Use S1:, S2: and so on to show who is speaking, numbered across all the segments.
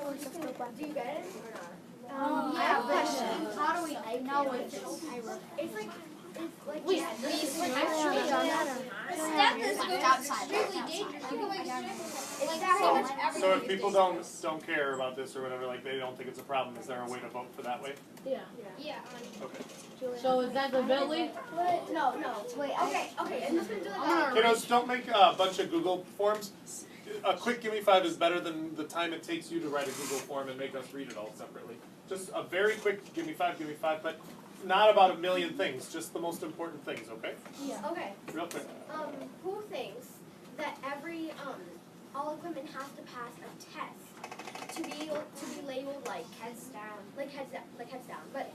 S1: Do you get it or not?
S2: I have a question. How do we know if it's
S1: Wait,
S3: So if people don't care about this or whatever, like they don't think it's a problem, is there a way to vote for that way?
S2: Yeah.
S3: Okay.
S2: So is that the Bentley?
S1: No. Wait, okay. And this is
S3: Kiddos, don't make a bunch of Google forms. A quick gimme 5 is better than the time it takes you to write a Google form and make us read it all separately. Just a very quick gimme 5, but not about a million things, just the most important things, okay?
S1: Yeah. Okay.
S3: Real quick.
S1: Who thinks that every all equipment has to pass a test to be labeled like heads down? But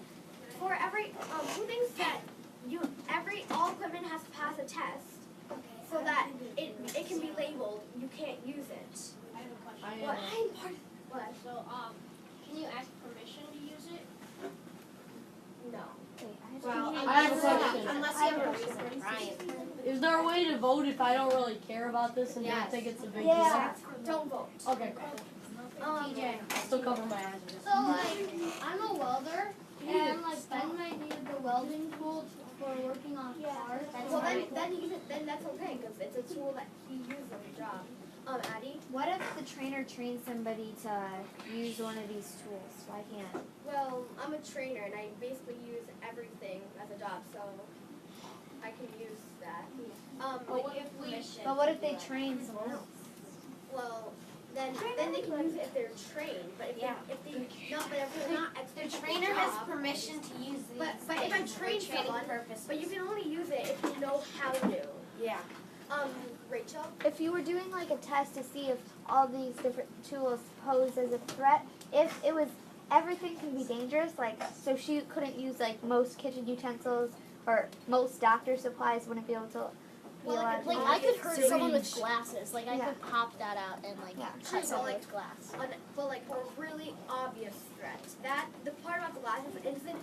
S1: for every who thinks that all equipment has to pass a test so that it can be labeled, you can't use it? What?
S4: So, can you ask permission to use it?
S1: No.
S2: Well, I have a question.
S4: Unless you have a reason. Right.
S2: Is there a way to vote if I don't really care about this and don't think it's a big deal?
S1: Don't vote.
S2: Okay.
S4: TJ.
S2: I'll still cover my eyes.
S4: So, I'm a welder, and, Ben might need the welding tool for working on cars.
S1: Well, then that's okay, because it's a tool that he uses on the job. Addie?
S5: What if the trainer trains somebody to use one of these tools? Why can't?
S1: Well, I'm a trainer, and I basically use everything as a job, so I can use that.
S4: But
S5: what if they train someone else?
S1: Well, then they can use it if they're trained. But if they're not,
S4: The trainer has permission to use these.
S1: but if I train someone, but you can only use it if you know how to.
S4: Yeah.
S1: Rachel?
S5: If you were doing like a test to see if all these different tools pose as a threat, if it was everything can be dangerous, like so she couldn't use like most kitchen utensils or most doctor supplies wouldn't be able to.
S4: I could hurt someone with glasses. I could pop that out and cut someone with glass.
S1: But a really obvious threat. That the part about the glasses isn't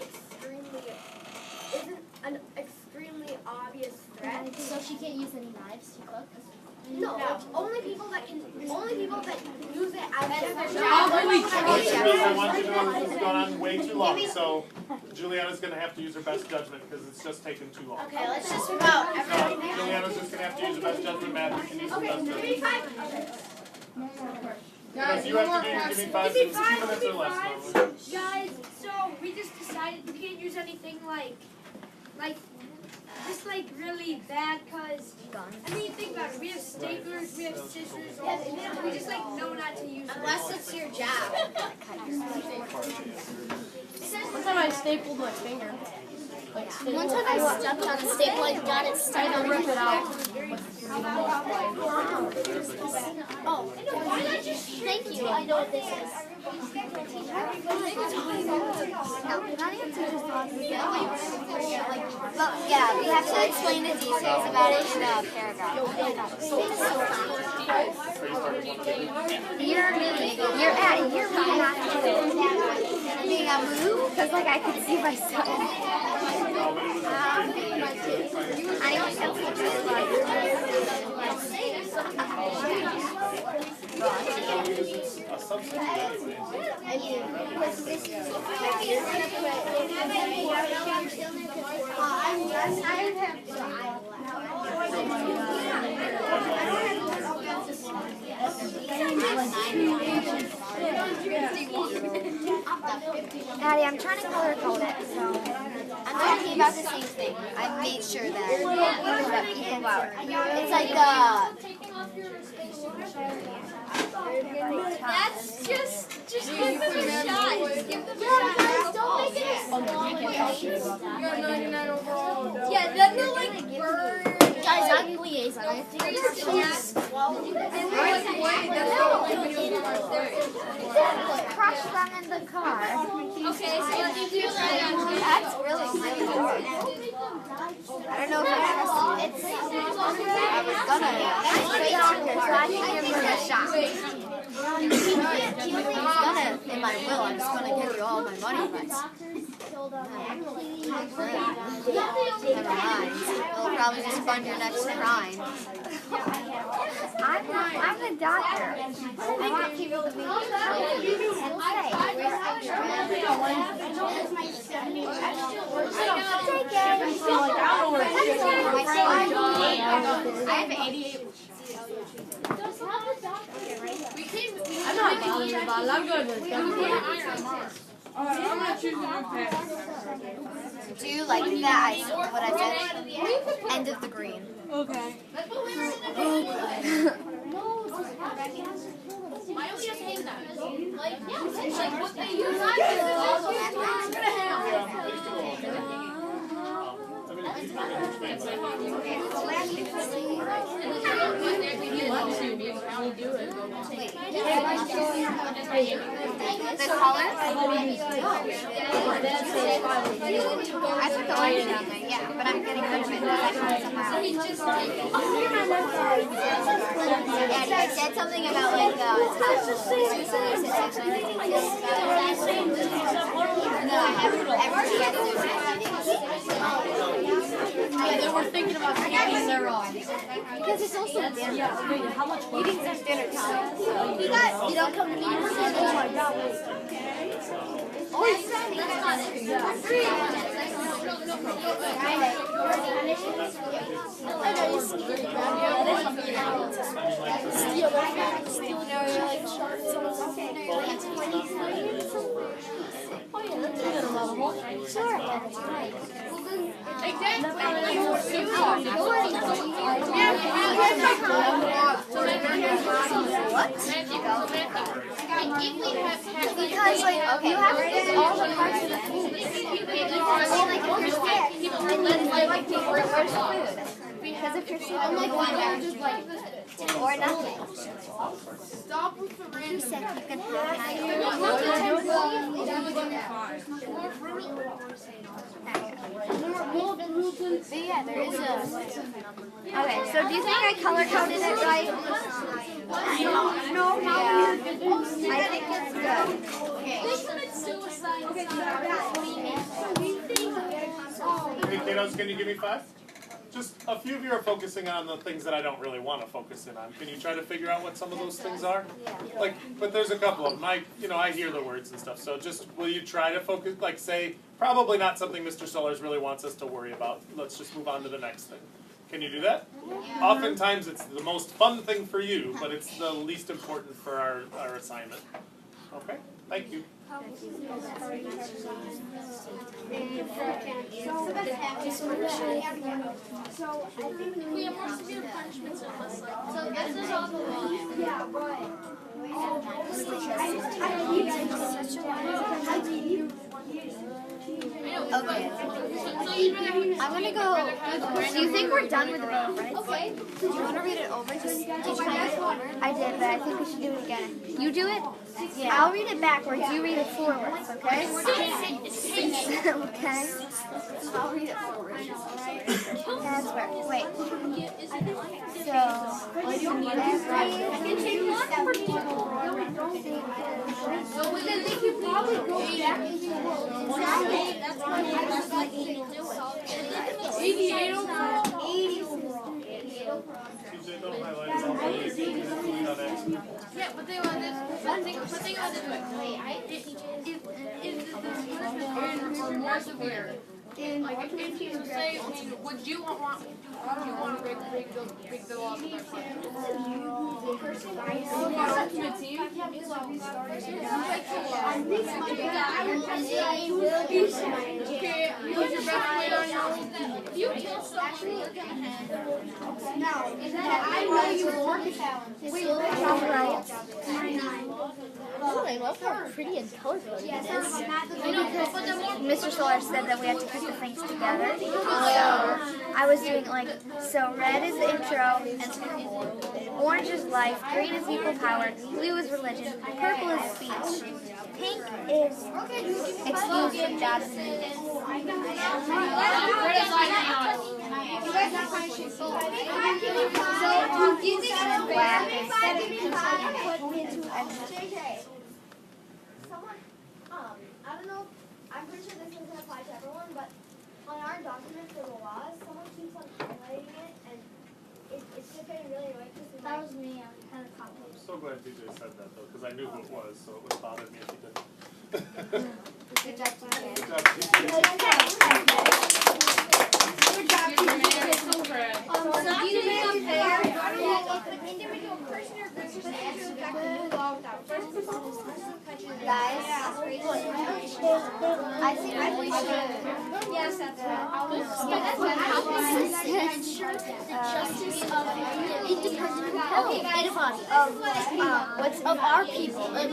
S1: an extremely obvious threat.
S4: So she can't use any knives to cook?
S1: No. Only people that use it as their
S3: I
S1: job.
S3: want you to know this has gone on way too long, so Juliana's going to have to use her best judgment because it's just taken too long.
S4: Okay, let's just vote.
S3: Juliana's just going to have to use her best judgment. Matt, you can use your best judgment. Guys, you have to do your gimme 5 in 2 minutes or less.
S6: Guys, so we just decided we can't use anything really bad, because, think about it, we have staplers, we have scissors, we just know not to use them.
S4: Unless it's your job.
S2: One time I stapled my finger.
S4: One time I stepped on a staple, I got it stuck.
S2: I had to rip it out.
S4: Oh, thank you. I know what this is.
S5: Yeah, we have to explain the details about it in a paragraph. You're really not being a move because I can see myself. Daddy, I'm trying to color code it, so I'm talking about the same thing. I made sure that it's like
S4: That's just give them a shot. Give them a shot. Don't make it yeah, then they'll burn. Guys, I'm liaison. I have to
S5: crush them in the car.
S4: Okay, so let me do that.
S5: That's really simple. I don't know if I trust you. I was gonna. I'm the doctor, so I can give her a shot. In my will, I'm just gonna give you all my money, but never mind. I'll probably just fund your next crime. I'm the doctor. I want people to be
S6: have 88.
S2: I'm not bothered about it. I'm going to
S6: Alright, I'm gonna choose a new pack.
S5: Do you like that I what I said? End of the green.
S2: Okay.
S6: Why don't we just hang that? Like what they use.
S3: Yeah, I used to go all day. I mean, it's not a huge fan, but
S5: The color? I put the orange down there, yeah, but I'm getting rid of it because I found it said something about like
S2: They were thinking about taking their own.
S5: because it's also dinner.
S2: Yeah, wait, how much money?
S5: It's dinner time. You don't come to me. Oh my god. Because like you have to eat all the parts of the food. Because if you're sick, or nothing.
S6: Stop with the
S5: You said you can have But yeah, there is a. Okay, so do you think I color coded it right? No. Yeah. I think it's good.
S3: Hey kiddos, can you give me 5? Just a few of you are focusing on the things that I don't really want to focus in on. Can you try to figure out what some of those things are? Like, but there's a couple of them. I hear the words and stuff. So just, will you try to focus, like say, probably not something Mr. Solers really wants us to worry about. Let's just move on to the next thing. Can you do that? Oftentimes it's the most fun thing for you, but it's the least important for our assignment. Okay, thank you.
S6: We have more severe punishments and less like. So this is all the law.
S5: Okay. I'm gonna go. Do you think we're done with the vote, right?
S6: Okay.
S5: Do you want to read it over? Did you read it over? I did, but I think we should do it again. You do it? Yeah. I'll read it backwards. You read it forwards, okay? Okay. I'll read it forwards. That's right. Wait. So,
S6: So then they could probably go back into the world. That's why that's like 88 overall.
S3: TJ, don't highlight it all.
S6: Yeah, but think about this. But think about this way. If the punishment are more severe, like if you say, would you want to break the law of the ultimate team? Okay, who's your best player on your team? If you kill someone, you're gonna have.
S4: Now, I know you work it out.
S5: Oh, I love how pretty and colorful it is.
S6: I know, but the more
S5: Mr. Solar said that we had to put the things together. So I was doing like, so red is the intro, orange is life, green is equal power, blue is religion, purple is speech, pink is exclusion from God's black is
S1: Someone, I don't know, I'm pretty sure this doesn't apply to everyone, but on our document for the laws, someone keeps on highlighting it, and it's just getting really annoying because
S4: That was me. I kind of copied.
S3: I'm so glad TJ said that though, because I knew who it was, so it would have bothered me if he didn't.
S5: Good job, TJ.
S3: Good job, TJ.
S5: So do you think Guys, I think we should.
S1: Yes, that's right.
S4: Ensure the justice of the independent
S5: Of our people, of the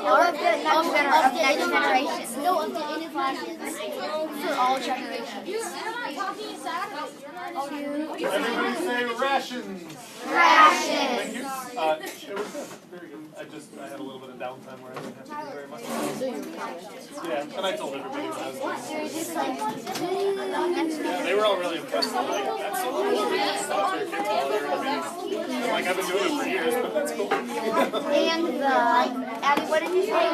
S5: next generation.
S4: No, of the innovations for all generations.
S3: Everybody say rations.
S5: Rations.
S3: Thank you. It was good. Very good. I had a little bit of downtime where I didn't have to do very much. Yeah, and I told everybody when I was doing yeah, they were all really impressed. Like, that's so cool. Like, I've been doing it for years, but that's cool.
S5: And Abby, what did you say?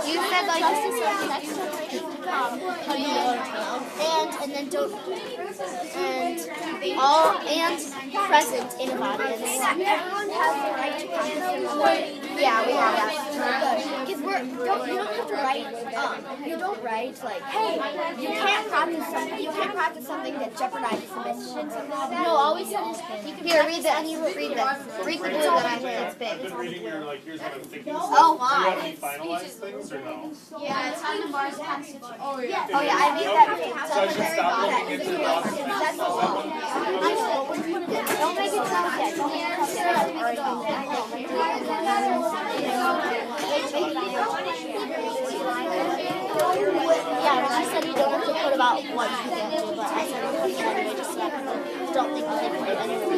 S5: You said like
S4: Justice of the next generation to come. And then don't and present innovations.
S1: Everyone has the right to participate.
S5: yeah, we have that.
S1: Because you don't have to write. You don't write like, hey, you can't practice something that jeopardizes the mission.
S4: No, always said is
S5: Here, read this. Read the blue that I said. It's
S3: I've
S5: big.
S3: been reading your, like, here's what I'm thinking.
S5: Oh,
S3: Do you have
S5: my.
S3: any finalized things or no?
S4: Yeah, it's on the bars constitution.
S5: Oh yeah, I made that.
S3: So I should stop looking into the box.
S5: Don't make it sound yet. Don't make it sound
S4: Yeah, she said you don't have to put about what you can do, but I said I'll put it anyway, just so I don't think they put it anyway.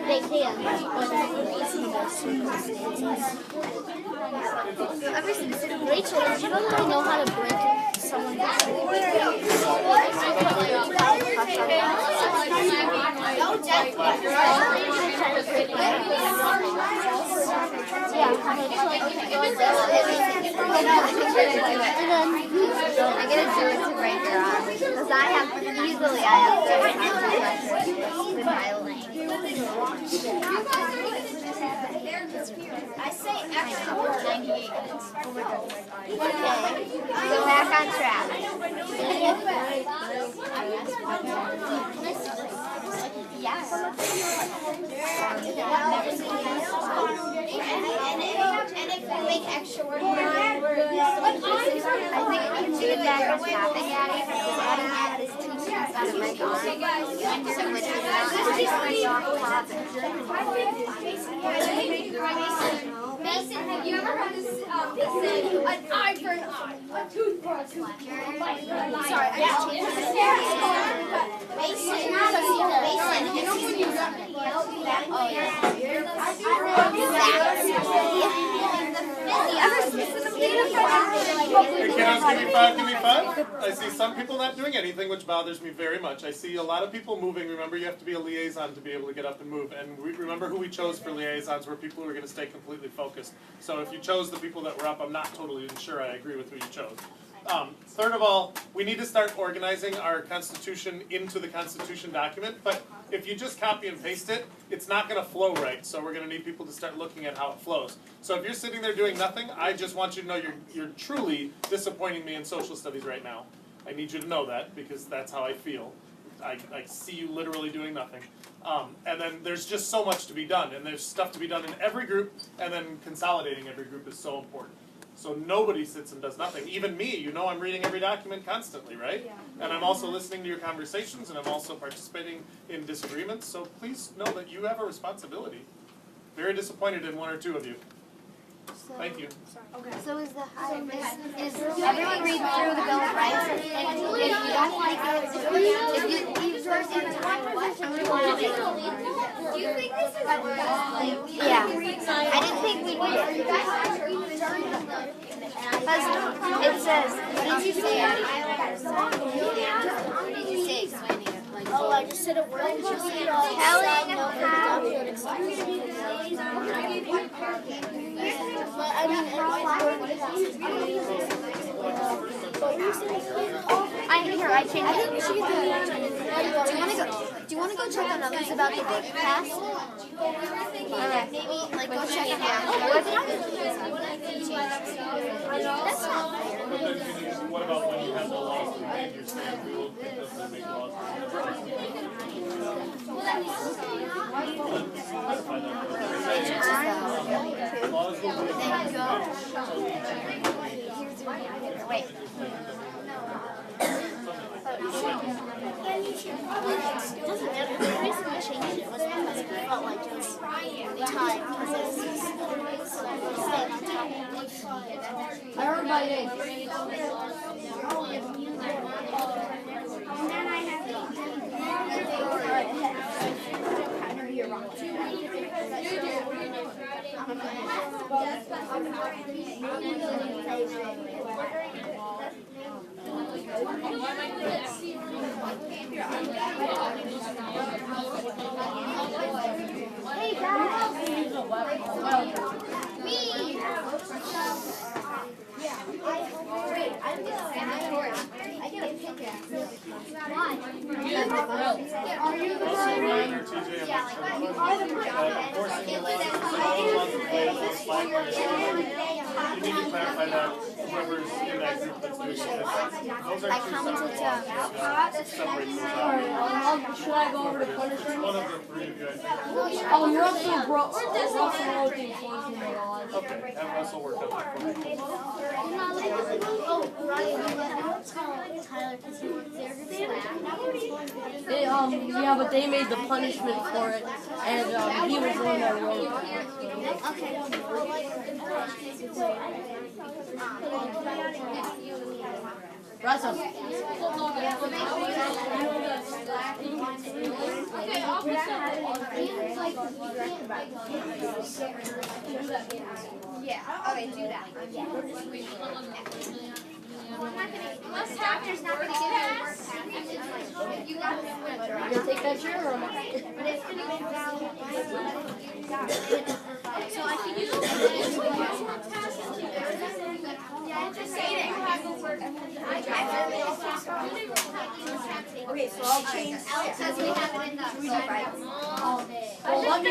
S4: They can, but in reasonable circumstances. Rachel, did you know that I know how to break someone's
S5: I gotta do it to break your arm. Because I have with violin.
S1: I say extra 98 minutes.
S5: Okay, so back on track.
S1: Yes. And if we make extra work,
S5: I think if you do that with tapping at it, because Adam had his teachers out of my arm,
S1: Mason, have you ever heard this thing? An eye for an eye, a tooth for a tooth. Sorry, I just changed this. Mason, you know when you got me yelled at? Oh, yeah.
S3: Hey kiddos, give me five, give me five. I see some people not doing anything, which bothers me very much. I see a lot of people moving. Remember, you have to be a liaison to be able to get up and move. And remember who we chose for liaisons were people who were going to stay completely focused. So if you chose the people that were up, I'm not totally sure I agree with who you chose. Third of all, we need to start organizing our Constitution into the Constitution document, but if you just copy and paste it, it's not going to flow right, so we're going to need people to start looking at how it flows. So if you're sitting there doing nothing, I just want you to know you're truly disappointing me in social studies right now. I need you to know that, because that's how I feel. I see you literally doing nothing. And then there's just so much to be done, and there's stuff to be done in every group, and then consolidating every group is so important. So nobody sits and does nothing. Even me, you know I'm reading every document constantly, right? Yeah. And I'm also listening to your conversations, and I'm also participating in disagreements, so please know that you have a responsibility. Very disappointed in one or two of you. Thank you.
S5: So is everyone read through the Bill of Rights? And if you don't like it, if you first do
S1: you think this is
S5: yeah. I didn't think we did. Because it says, what did you say?
S4: Oh, I just said a word.
S5: Telling
S4: But I mean,
S5: I changed it. Do you want to go check on others about the big pass? Alright, maybe like go check it out.
S3: What about when you have the laws to make your stand? We will pick up and make laws. find out. Laws will be
S5: Wait.
S4: It doesn't matter. The reason we changed it was because we felt like it was time.
S2: I heard my name.
S5: Hey guys.
S3: You need to clarify that whoever's in that group that's doing this. Those are two separate groups.
S2: Should I go over to punishment?
S3: One of the three of you, I think.
S2: Russell wrote the enforcement laws.
S3: Okay, have Russell work on that for me.
S2: Yeah, but they made the punishment for it, and he was the one that wrote it. Russell.
S1: Yeah, okay, do that. Unless Taffy's not gonna give you a work pass. You got to
S2: You gonna take that chair or am I?
S1: But it's gonna be valid.
S6: So I can use
S1: Yeah, just say it.
S6: Okay, so I'll change.
S1: Alex says we have it in the
S2: Well, let me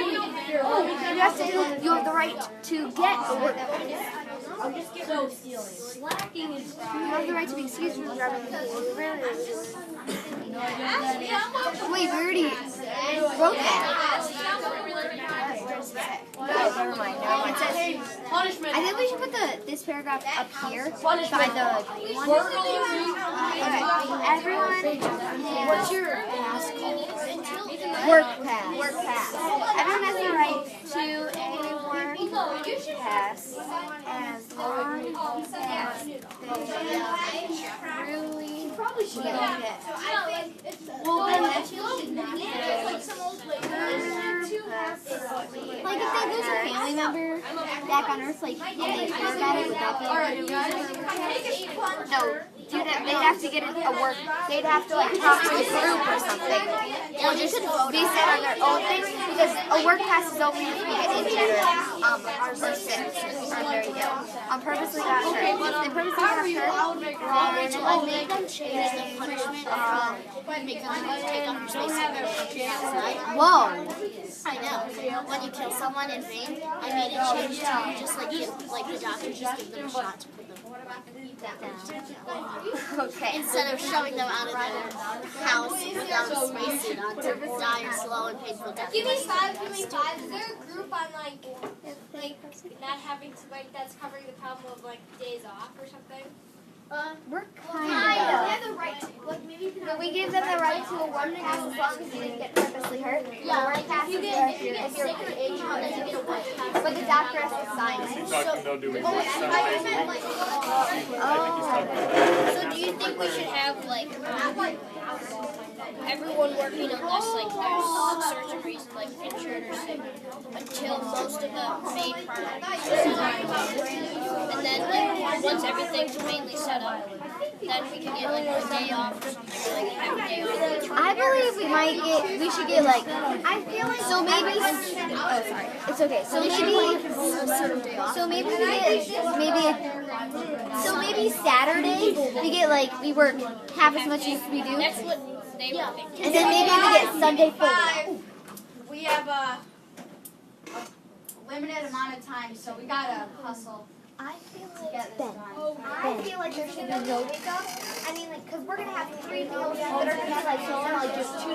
S5: You have the right to get a work.
S2: So slacking is
S5: You have the right to be excused from driving. Wait, we already wrote that. Never mind. It says,
S2: punishment.
S5: I think we should put this paragraph up here by
S2: Punishment.
S5: the
S2: We're going
S5: everyone. What's your pass called? Work pass. Work pass. Everyone has the right to a work pass as long as they truly need it.
S1: Well, then
S5: Like if they lose a family member back on Earth, like and they hear about it without being no, dude, they'd have to get a work. They'd have to like talk to a group or something, or just be set on their own thing because a work pass is only if we get injured, or sick, or very ill. Purposely got hurt. They purposely got hurt.
S4: I made them change the punishment make them take off your space outside.
S5: Whoa.
S4: I know. When you kill someone in vain, I made it change to just like give, like the doctor just give them a shot to put them down.
S5: Okay.
S4: Instead of shoving them out of their house without a spacesuit on to die a slow and painful death.
S1: Give me five. Is there a group on like not having to that's covering the problem of like days off or something?
S5: We're
S1: They
S5: kind
S1: have the right to maybe you can.
S5: of. We give them the right to a work pass as long as you didn't get purposely hurt.
S4: Yeah,
S5: work
S4: like
S5: pass
S4: if you
S5: is
S4: get
S5: where
S4: if you get sick or injured, then you get a work pass.
S5: but the doctor has to sign it.
S3: He's talking about doing 7 days a week. I think he's talking about.
S6: So do you think we should have like everyone working unless like there's certain reason like injured or sick until most of the main part is set up, and then like once everything's mainly set up, then we can get like a day off or something, or like have a day off.
S5: I believe we should get like, I feel like, so maybe, oh sorry, it's okay, so maybe Saturday, we get like, we work half as much as we do,
S6: That's what they were thinking.
S5: and then maybe we get Sunday full.
S7: We have a limited amount of time, so we gotta hustle
S5: I feel
S7: to get this done.
S5: I feel like there should be no makeup. I mean, like, cause we're gonna have 3 meals that are gonna be like just 2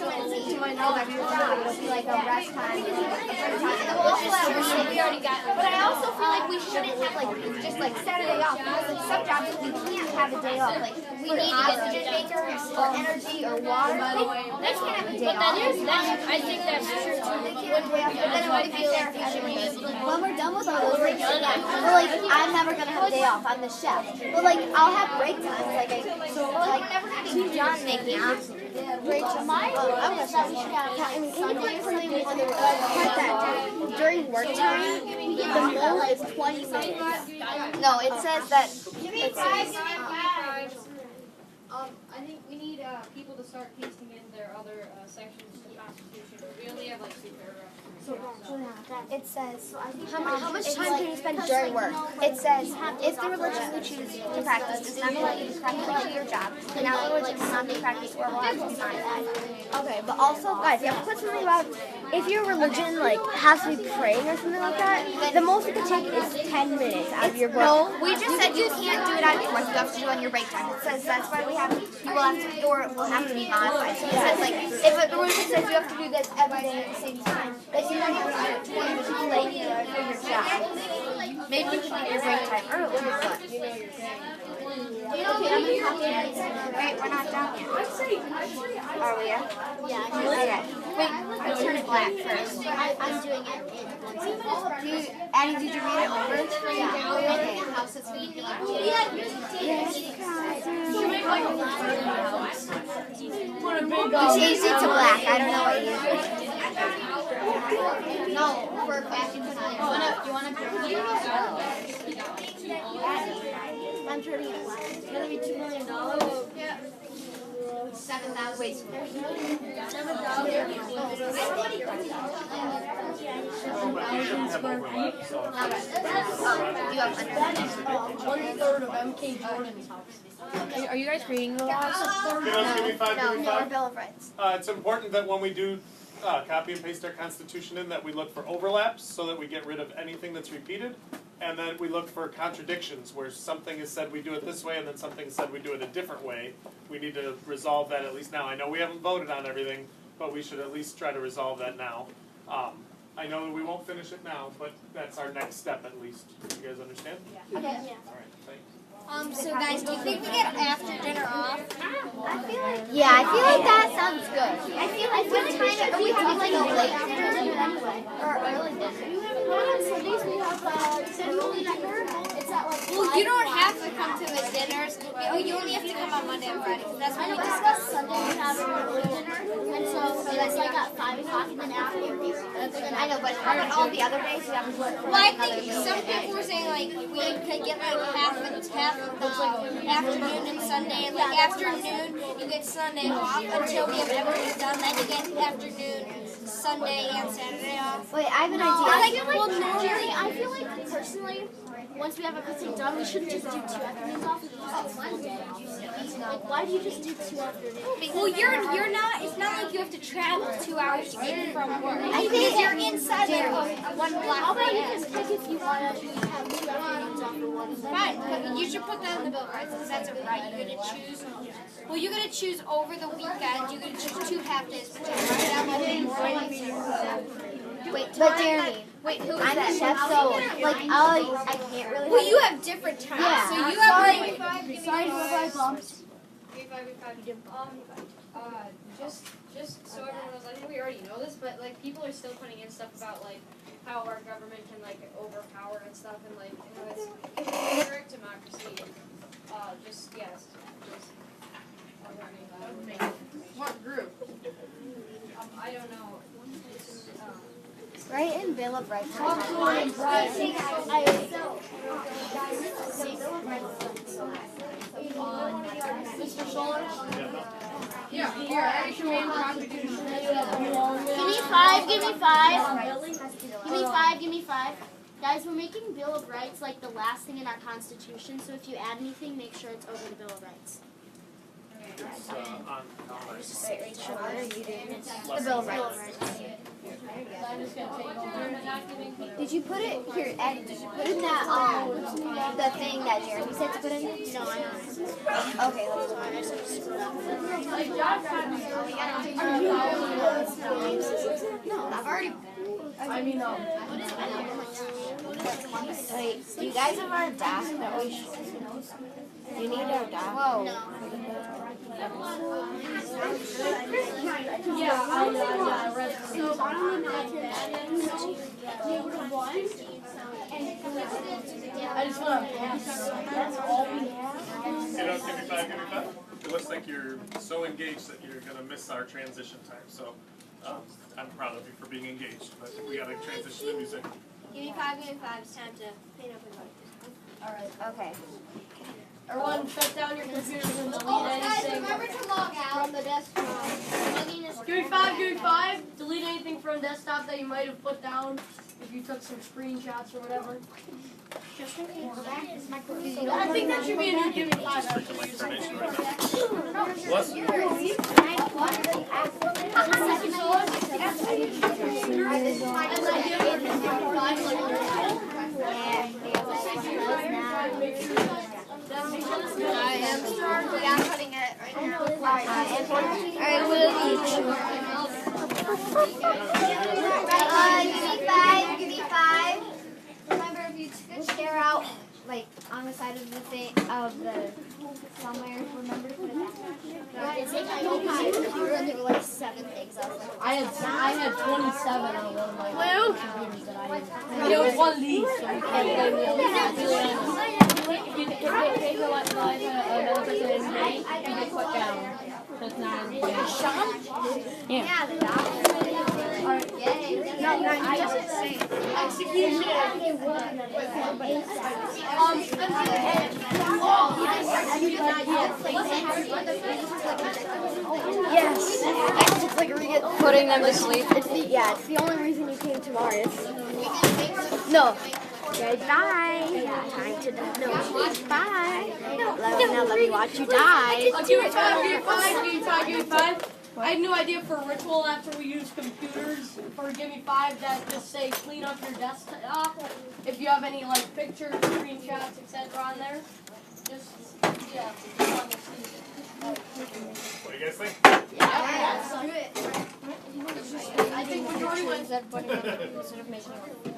S5: minutes each. might not have your job. It'll be like a rest time. And then we'll also have we already got. But I also feel like we shouldn't have like just like Saturday off because like some jobs we can't have a day off. Like we need oxygen makers or energy or water. They can't have a day off.
S6: I think that's true too.
S5: But then it would be fair if everyone when we're done with all those breaks, well, like I'm never gonna have a day off. I'm the chef. But like I'll have break times. Like John make me oxygen. During work time, the most is 20 minutes. No, it says that. It says,
S6: I think we need people to start pasting in their other sections of the Constitution. We only have like 2 paragraphs.
S5: It says, how much time can you spend during work? It says, if the religion you choose to practice does not allow you to practice your job, then that religion cannot be practiced or will have to be modified. Okay, but also, guys, you have to put something about, if your religion, like, has to be praying or something like that, the most you can take is 10 minutes out of your work. No, we just said you can't do it out of your work, you have to do it on your break time. It says that's why we have, you will have to, or it will have to be modified. So it says, like, if the religion says you have to do this every day at the same time, then you have to do it 20 minutes late for your job. Maybe you should get your break time early, but okay, I'm gonna copy it. Wait, we're not done yet. Are we? Yeah. Okay. Wait, let's turn it black first. I'm doing it. Addie, did you read it over? Yeah. Okay. You changed it to black. I don't know what you did. No, for back in time. You wanna I'm turning it black. It's gonna be $2 million. Yeah. 7,000. Wait.
S2: 1/3 of MK Jordan's house. Are you guys reading the laws?
S3: Give me 5, give me 5.
S5: Bill of Rights.
S3: It's important that when we do copy and paste our Constitution in, that we look for overlaps so that we get rid of anything that's repeated, and then we look for contradictions where something is said we do it this way and then something is said we do it a different way. We need to resolve that at least now. I know we haven't voted on everything, but we should at least try to resolve that now. I know that we won't finish it now, but that's our next step at least. You guys understand?
S5: Yeah. Okay. Yeah.
S3: All right, thanks.
S7: So guys, do you think we get after dinner off?
S5: I feel like that sounds good. I feel like what time are we having like a late dinner anyway? Or early dinner? On Sundays we have early dinner. It's at like
S7: Well, you don't have to come to the dinners. You only have to come on Monday and Friday. Because that's when we discuss.
S5: Sunday we have an early dinner, and so it's like at 5 o'clock, and then after I know, but how about all the other days we have to work?
S7: Well, I think some people were saying like we could get like half of the afternoon and Sunday, and like afternoon you get Sunday off until we have everything done. Then you get afternoon, Sunday, and Saturday off.
S5: Wait, I have an idea.
S1: I feel like personally, once we have everything done, we shouldn't just do 2 afternoons off. Like, why do you just do 2 afternoons?
S7: Well, you're not. It's not like you have to travel 2 hours to get from work.
S5: I think
S7: you're inside like one block.
S1: How about you just pick if you want to have 2 afternoons off or one?
S7: Fine, but you should put that in the bill of rights because that's a right. You're gonna choose. Well, you're gonna choose over the weekend. You're gonna choose 2 half days. But
S5: but Jeremy, I'm the chef, so like I can't really.
S7: Well, you have different times.
S5: Yeah.
S7: So you have like.
S5: Sorry for my bumps.
S6: Just so everyone knows, I think we already know this, but like people are still putting in stuff about like how our government can like overpower and stuff, and like it's a direct democracy.
S2: What group?
S6: I don't know. It's,
S5: Right in Bill of Rights.
S6: Mr. Solar?
S2: Yeah, here, I should make a contribution.
S1: Give me 5, give me 5. Give me 5, give me 5. Guys, we're making Bill of Rights like the last thing in our Constitution, so if you add anything, make sure it's over the Bill of Rights.
S3: It's on
S5: The Bill of Rights. Did you put it here, Ed? Did you put in that the thing that Jeremy said to put in?
S1: No, I don't.
S5: Okay, let's do it.
S7: I've already.
S2: I mean,
S4: Wait, do you guys have our desk that we should? You need our desk? Whoa.
S2: yeah, I read it. I just want to pass. That's all we have.
S3: You know, give me five. It looks like you're so engaged that you're going to miss our transition time. So I'm proud of you for being engaged, but we got to transition to music.
S7: Give me five. It's time to clean up and
S2: Alright.
S5: Okay.
S2: Everyone, shut down your computers and delete
S1: Guys,
S2: anything.
S1: remember to log out.
S7: from the desktop.
S2: Give me five. Delete anything from desktop that you might have put down if you took some screenshots or whatever.
S7: Just in case.
S2: I think that should be a new give me five.
S3: Freaking like information right now. Bless you.
S7: I am starting. I'm putting it right now.
S4: Alright,
S5: Give me five. Remember, if you took a chair out, like on the side of the thing of the somewhere, remember to put it back.
S7: There were like 7 things. I was like,
S2: I had 27 on one of my computers that I used. It was one of these, so you can't blame the other. If you take a lot of another person in here, you get put down. That's not
S5: Yeah, the doctor. Yay.
S7: I just say execution.
S4: Yes. It's like putting them to sleep. It's the only reason you came to Mars. No. Okay, bye. Yeah, time to die. No, bye. Let me watch you die.
S2: Give me five. I had no idea for a ritual after we use computers for Give Me Five that just say clean up your desktop. If you have any like pictures, screenshots, etc. on there, just yeah.
S3: What do you guys think?
S7: Yeah, let's do it.
S2: I think majority wins.
S4: Instead of making it